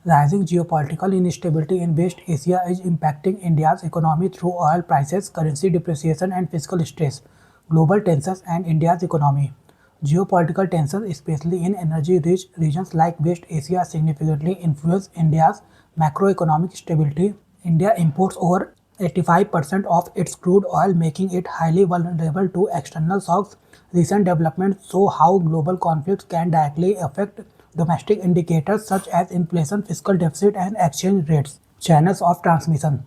Rising geopolitical instability in West Asia is impacting India's economy through oil prices, currency depreciation, and fiscal stress. Global tensions and India's economy. Geopolitical tensions, especially in energy-rich regions like West Asia, significantly influence India's macroeconomic stability. India imports over 85% of its crude oil, making it highly vulnerable to external shocks. Recent developments show how global conflicts can directly affect domestic indicators such as inflation, fiscal deficit, and exchange rates. Channels of transmission.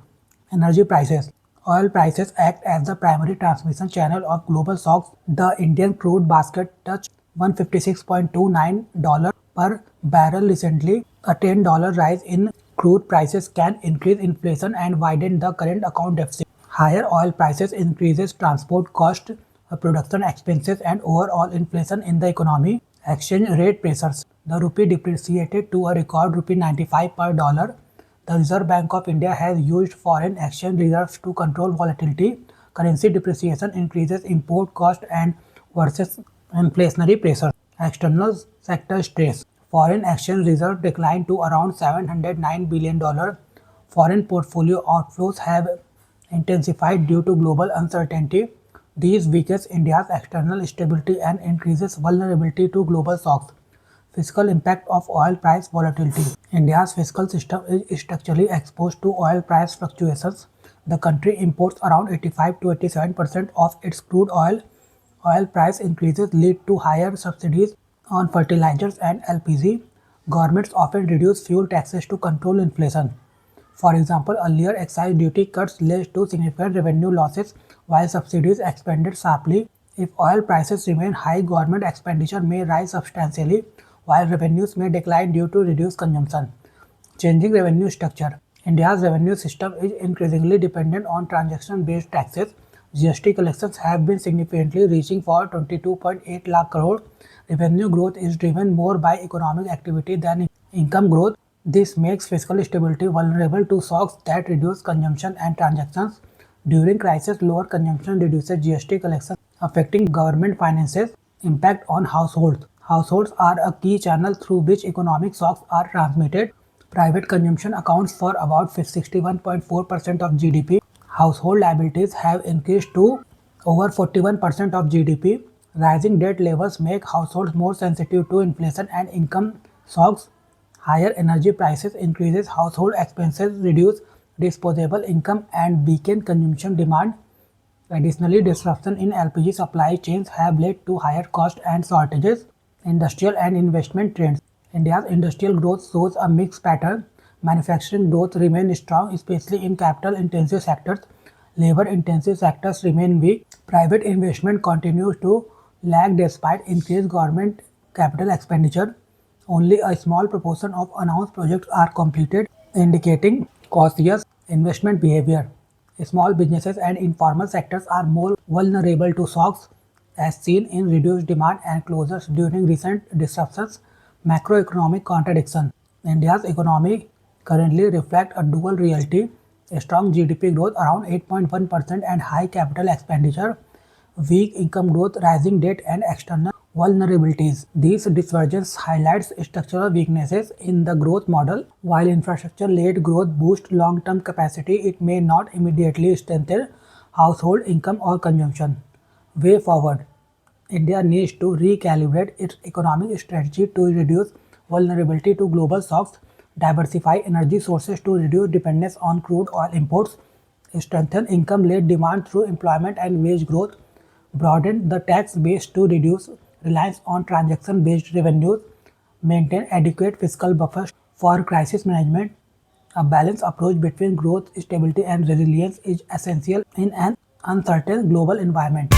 Energy prices. Oil prices act as the primary transmission channel of global shocks. The Indian crude basket touched $156.29 per barrel recently. A $10 rise in crude prices can increase inflation and widen the current account deficit. Higher oil prices increases transport cost, production expenses, and overall inflation in the economy. Exchange rate pressures. The rupee depreciated to a record rupee 95 per dollar. The Reserve Bank of India has used foreign exchange reserves to control volatility. Currency depreciation increases import cost and versus inflationary pressures. External sector stress. Foreign exchange reserve declined to around $709 billion. Foreign portfolio outflows have intensified due to global uncertainty. These weakens India's external stability and increases vulnerability to global shocks. Fiscal impact of oil price volatility. India's fiscal system is structurally exposed to oil price fluctuations. The country imports around 85 to 87% of its crude oil. Oil price increases lead to higher subsidies on fertilizers and LPG. Governments often reduce fuel taxes to control inflation. For example, earlier excise duty cuts led to significant revenue losses while subsidies expanded sharply. If oil prices remain high, government expenditure may rise substantially, while revenues may decline due to reduced consumption. Changing revenue structure. India's revenue system is increasingly dependent on transaction-based taxes. GST collections have been significantly reaching for 22.8 lakh crore. Revenue growth is driven more by economic activity than income growth. This makes fiscal stability vulnerable to shocks that reduce consumption and transactions. During crisis, lower consumption reduces GST collections, affecting government finances. Impact on households. Households are a key channel through which economic shocks are transmitted. Private consumption accounts for about 61.4% of GDP. Household liabilities have increased to over 41% of GDP. Rising debt levels make households more sensitive to inflation and income shocks. Higher energy prices increases household expenses, reduce disposable income, and weaken consumption demand. Additionally, disruption in LPG supply chains have led to higher costs and shortages. Industrial and investment trends. India's industrial growth shows a mixed pattern. Manufacturing growth remains strong, especially in capital-intensive sectors. Labor-intensive sectors remain weak. Private investment continues to lag despite increased government capital expenditure. Only a small proportion of announced projects are completed, indicating cautious investment behavior. Small businesses and informal sectors are more vulnerable to shocks, as seen in reduced demand and closures during recent disruptions. Macroeconomic contradiction. India's economy currently reflects a dual reality: a strong GDP growth around 8.1% and high capital expenditure, weak income growth, rising debt, and external vulnerabilities. These divergences highlights structural weaknesses in the growth model. While infrastructure-led growth boosts long-term capacity, it may not immediately strengthen household income or consumption. Way forward. India needs to recalibrate its economic strategy to reduce vulnerability to global shocks, diversify energy sources to reduce dependence on crude oil imports, strengthen income-led demand through employment and wage growth, broaden the tax base to reduce reliance on transaction-based revenues, maintain adequate fiscal buffers for crisis management. A balanced approach between growth, stability, and resilience is essential in an uncertain global environment.